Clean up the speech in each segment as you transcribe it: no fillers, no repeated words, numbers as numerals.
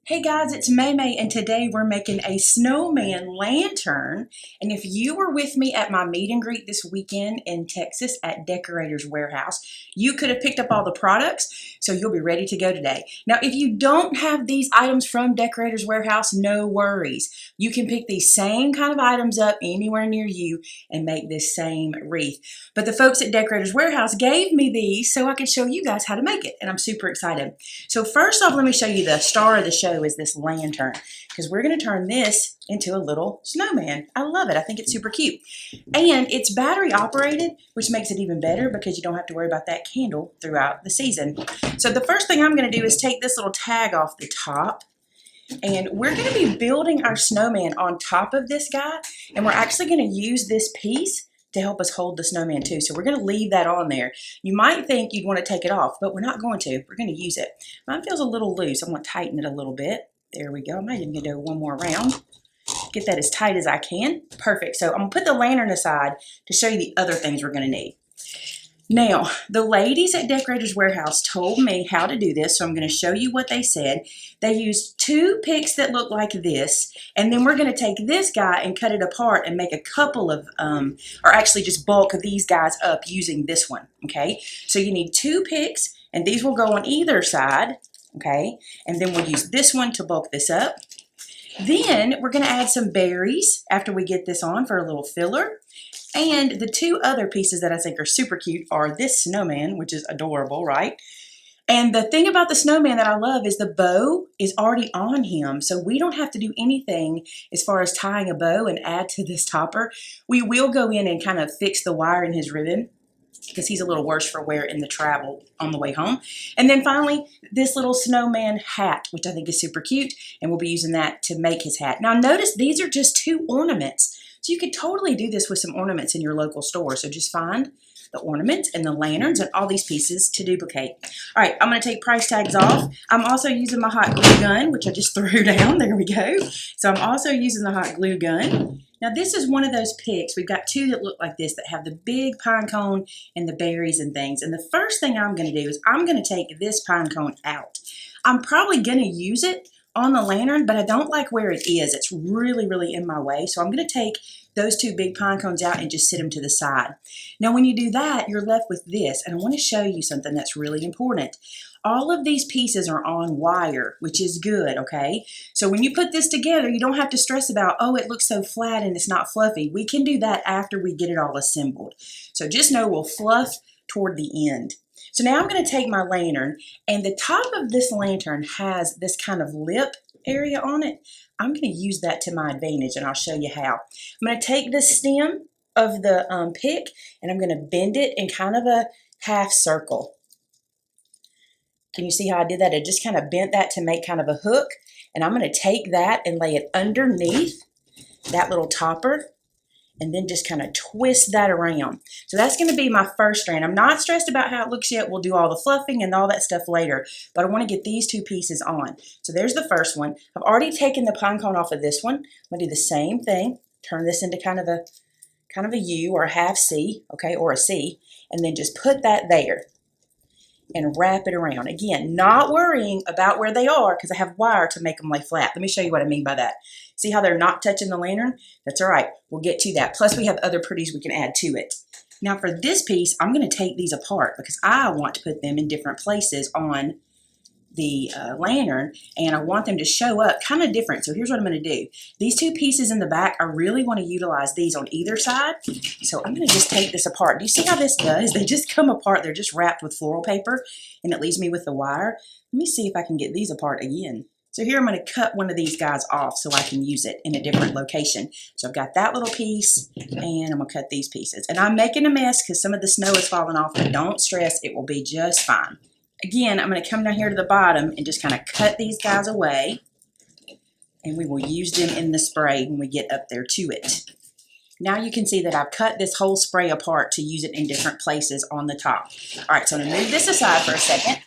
Hey guys, it's Maymay, and today we're making a snowman lantern. And if you were with me at my meet and greet this weekend in Texas at Decorator's warehouse, you could have picked up all the products, so you'll be ready to go today. Now, if you don't have these items from Decorator's warehouse, no worries. You can pick these same kind of items up anywhere near you and make this same wreath. But the folks at Decorator's warehouse gave me these so I could show you guys how to make it, and I'm super excited. So first off, let me show you the star of the show is this lantern, because we're going to turn this into a little snowman. I love it. I think it's super cute. And it's battery operated, which makes it even better because you don't have to worry about that candle throughout the season. So the first thing I'm going to do is take this little tag off the top. And we're going to be building our snowman on top of this guy. And we're actually going to use this piece to help us hold the snowman too. So we're going to leave that on there. You might think you'd want to take it off, but we're not going to. We're going to use it. Mine feels a little loose. I'm going to tighten it a little bit. There we go. I might even do one more round. Get that as tight as I can. Perfect. So I'm going to put the lantern aside to show you the other things we're going to need. Now, the ladies at Decorator's Warehouse told me how to do this, so I'm going to show you what they said. They used two picks that look like this, and then we're going to take this guy and cut it apart and make a couple of, or actually just bulk these guys up using this one, okay? So you need two picks, and these will go on either side, okay? And then we'll use this one to bulk this up. Then we're going to add some berries after we get this on for a little filler. And the two other pieces that I think are super cute are this snowman, which is adorable, right? And the thing about the snowman that I love is the bow is already on him, so we don't have to do anything as far as tying a bow and add to this topper. We will go in and kind of fix the wire in his ribbon because he's a little worse for wear in the travel on the way home. And then finally, this little snowman hat, which I think is super cute, and we'll be using that to make his hat. Now notice these are just two ornaments. So you could totally do this with some ornaments in your local store. So just find the ornaments and the lanterns and all these pieces to duplicate. All right, I'm going to take price tags off. I'm also using my hot glue gun, which I just threw down. There we go. So I'm also using the hot glue gun. Now this is one of those picks. We've got two that look like this that have the big pine cone and the berries and things. And the first thing I'm going to do is I'm going to take this pine cone out. I'm probably going to use it on the lantern, but I don't like where it is. It's really, really in my way. So I'm going to take those two big pine cones out and just sit them to the side. Now, when you do that, you're left with this. And I want to show you something that's really important. All of these pieces are on wire, which is good, okay? So when you put this together, you don't have to stress about, oh, it looks so flat and it's not fluffy. We can do that after we get it all assembled. So just know we'll fluff toward the end. So now I'm going to take my lantern, and the top of this lantern has this kind of lip area on it. I'm going to use that to my advantage, and I'll show you how. I'm going to take the stem of the pick, and I'm going to bend it in kind of a half circle. Can you see how I did that? I just kind of bent that to make kind of a hook, and I'm going to take that and lay it underneath that little topper, and then just kind of twist that around. So that's going to be my first strand. I'm not stressed about how it looks yet. We'll do all the fluffing and all that stuff later, but I want to get these two pieces on. So there's the first one. I've already taken the pine cone off of this one. I'm going to do the same thing. Turn this into kind of a U or a half C, okay, or a C, and then just put that there and wrap it around. Again, not worrying about where they are because I have wire to make them lay flat. Let me show you what I mean by that. See how they're not touching the lantern? That's all right. We'll get to that. Plus, we have other pretties we can add to it. Now, for this piece, I'm going to take these apart because I want to put them in different places on the lantern, and I want them to show up kind of different. So here's what I'm going to do. These two pieces in the back, I really want to utilize these on either side. So I'm going to just take this apart. Do you see how this does? They just come apart. They're just wrapped with floral paper, and it leaves me with the wire. Let me see if I can get these apart again. So here I'm going to cut one of these guys off so I can use it in a different location. So I've got that little piece, and I'm going to cut these pieces. And I'm making a mess because some of the snow is falling off, but don't stress. It will be just fine. Again, I'm going to come down here to the bottom and just kind of cut these guys away, and we will use them in the spray when we get up there to it. Now you can see that I've cut this whole spray apart to use it in different places on the top. All right, so I'm going to move this aside for a second.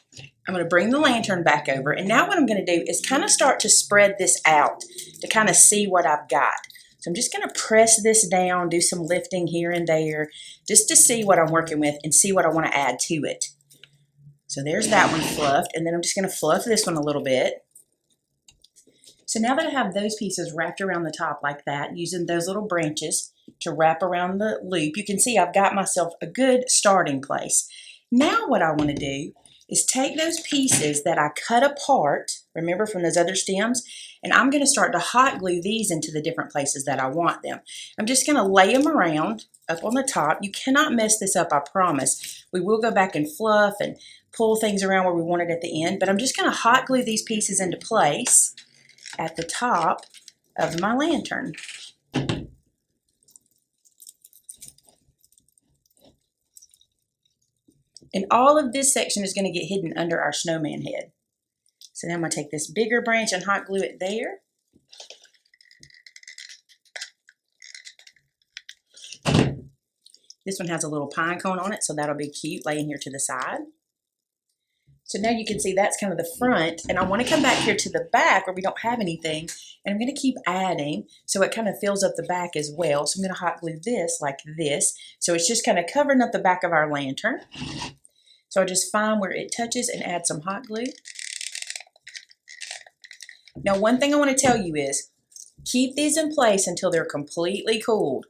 I'm going to bring the lantern back over, and now what I'm going to do is kind of start to spread this out to kind of see what I've got. So I'm just going to press this down, do some lifting here and there, just to see what I'm working with and see what I want to add to it. So there's that one fluffed, and then I'm just going to fluff this one a little bit. So now that I have those pieces wrapped around the top like that, using those little branches to wrap around the loop, you can see I've got myself a good starting place. Now what I want to do is take those pieces that I cut apart, remember from those other stems, and I'm going to start to hot glue these into the different places that I want them. I'm just going to lay them around up on the top. You cannot mess this up, I promise. We will go back and fluff and pull things around where we want it at the end, but I'm just going to hot glue these pieces into place at the top of my lantern. And all of this section is going to get hidden under our snowman head. So now I'm going to take this bigger branch and hot glue it there. This one has a little pine cone on it, so that'll be cute laying here to the side. So now you can see that's kind of the front, and I want to come back here to the back where we don't have anything, and I'm going to keep adding so it kind of fills up the back as well. So I'm going to hot glue this like this, so it's just kind of covering up the back of our lantern. So I just find where it touches and add some hot glue. Now one thing I want to tell you is keep these in place until they're completely cooled.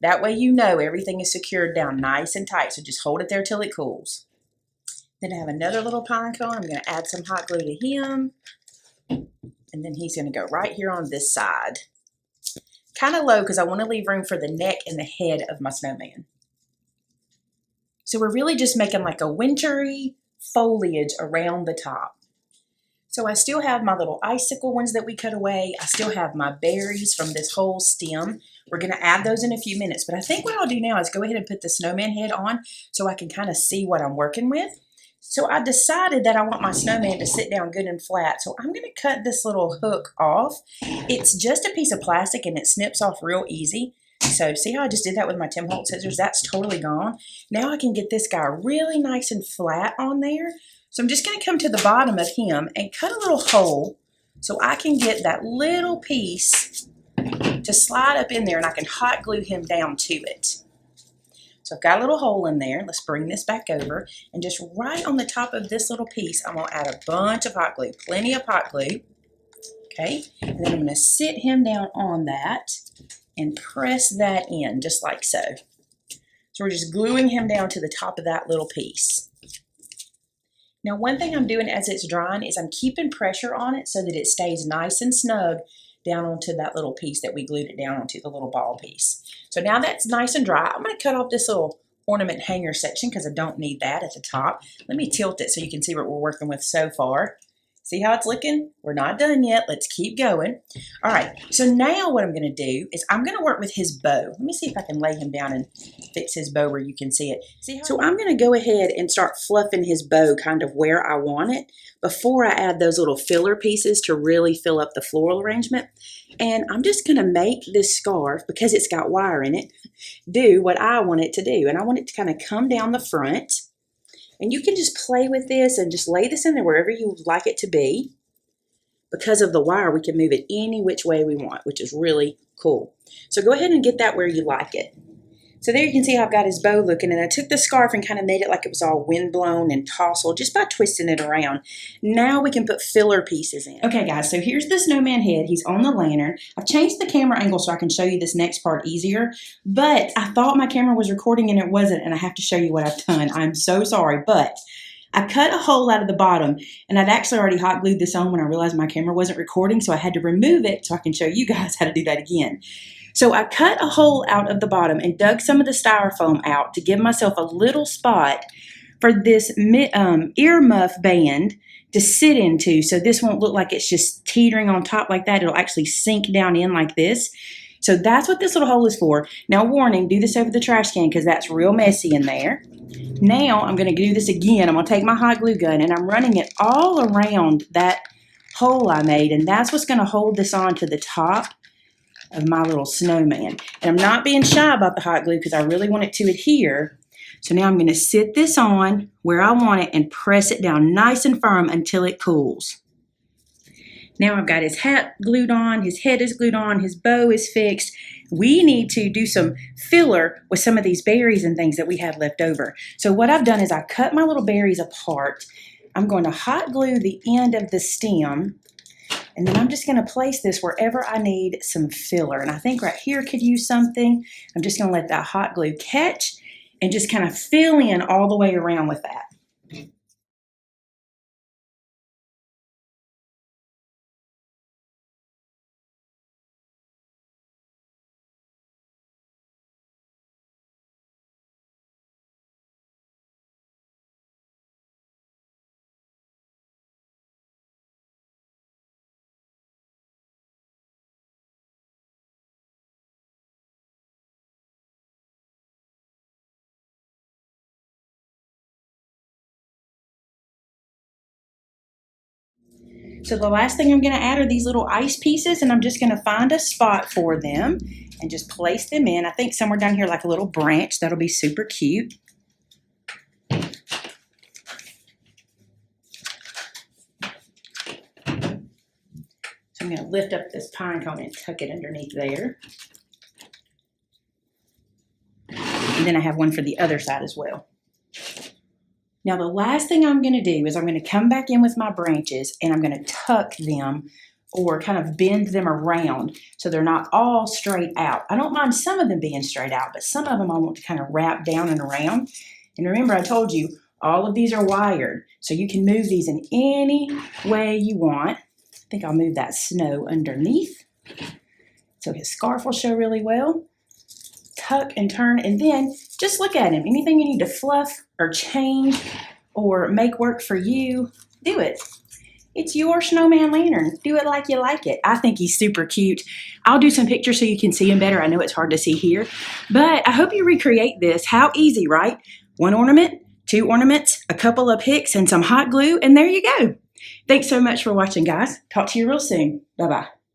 That way you know everything is secured down nice and tight, so just hold it there till it cools. Then I have another little pine cone. I'm going to add some hot glue to him. And then he's going to go right here on this side. Kind of low because I want to leave room for the neck and the head of my snowman. So we're really just making like a wintry foliage around the top. So I still have my little icicle ones that we cut away. I still have my berries from this whole stem. We're going to add those in a few minutes. But I think what I'll do now is go ahead and put the snowman head on so I can kind of see what I'm working with. So I decided that I want my snowman to sit down good and flat. So I'm going to cut this little hook off. It's just a piece of plastic and it snips off real easy. So see how I just did that with my Tim Holtz scissors? That's totally gone. Now I can get this guy really nice and flat on there. So I'm just going to come to the bottom of him and cut a little hole so I can get that little piece to slide up in there and I can hot glue him down to it. So I've got a little hole in there. Let's bring this back over and just right on the top of this little piece, I'm going to add a bunch of hot glue, plenty of hot glue. Okay, and then I'm going to sit him down on that and press that in just like so. So we're just gluing him down to the top of that little piece. Now one thing I'm doing as it's drying is I'm keeping pressure on it so that it stays nice and snug down onto that little piece that we glued it down onto, the little ball piece. So now that's nice and dry. I'm going to cut off this little ornament hanger section because I don't need that at the top. Let me tilt it so you can see what we're working with so far. See how it's looking? We're not done yet. Let's keep going. All right, so now what I'm going to do is I'm going to work with his bow. Let me see if I can lay him down and fix his bow where you can see it. So I'm going to go ahead and start fluffing his bow kind of where I want it before I add those little filler pieces to really fill up the floral arrangement. And I'm just going to make this scarf, because it's got wire in it, do what I want it to do. And I want it to kind of come down the front. And you can just play with this and just lay this in there wherever you would like it to be. Because of the wire, we can move it any which way we want, which is really cool. So go ahead and get that where you like it. So there you can see how I've got his bow looking, and I took the scarf and kind of made it like it was all windblown and tousled just by twisting it around. Now we can put filler pieces in. Okay guys, so here's the snowman head. He's on the lantern. I've changed the camera angle so I can show you this next part easier, but I thought my camera was recording and it wasn't, and I have to show you what I've done. I'm so sorry, but I cut a hole out of the bottom, and I'd actually already hot glued this on when I realized my camera wasn't recording, so I had to remove it so I can show you guys how to do that again. So I cut a hole out of the bottom and dug some of the styrofoam out to give myself a little spot for this earmuff band to sit into, so this won't look like it's just teetering on top like that. It'll actually sink down in like this. So that's what this little hole is for. Now warning, do this over the trash can because that's real messy in there. Now I'm going to do this again. I'm going to take my hot glue gun and I'm running it all around that hole I made, and that's what's going to hold this on to the top of my little snowman. And I'm not being shy about the hot glue because I really want it to adhere. So now I'm going to sit this on where I want it and press it down nice and firm until it cools. Now I've got his hat glued on, his head is glued on, his bow is fixed. We need to do some filler with some of these berries and things that we have left over. So what I've done is I cut my little berries apart. I'm going to hot glue the end of the stem And then I'm just going to place this wherever I need some filler. And I think right here could use something. I'm just going to let that hot glue catch and just kind of fill in all the way around with that. So the last thing I'm going to add are these little ice pieces, and I'm just going to find a spot for them and just place them in. I think somewhere down here like a little branch. That'll be super cute. So I'm going to lift up this pine cone and tuck it underneath there. And then I have one for the other side as well. Now the last thing I'm going to do is I'm going to come back in with my branches and I'm going to tuck them or kind of bend them around so they're not all straight out. I don't mind some of them being straight out, but some of them I want to kind of wrap down and around. And remember, I told you all of these are wired, so you can move these in any way you want. I think I'll move that snow underneath so his scarf will show really well. Tuck and turn, and then just look at him. Anything you need to fluff or change or make work for you, do it. It's your Snowman Lantern. Do it like you like it. I think he's super cute. I'll do some pictures so you can see him better. I know it's hard to see here, but I hope you recreate this. How easy, right? One ornament, two ornaments, a couple of picks, and some hot glue, and there you go. Thanks so much for watching, guys. Talk to you real soon. Bye-bye.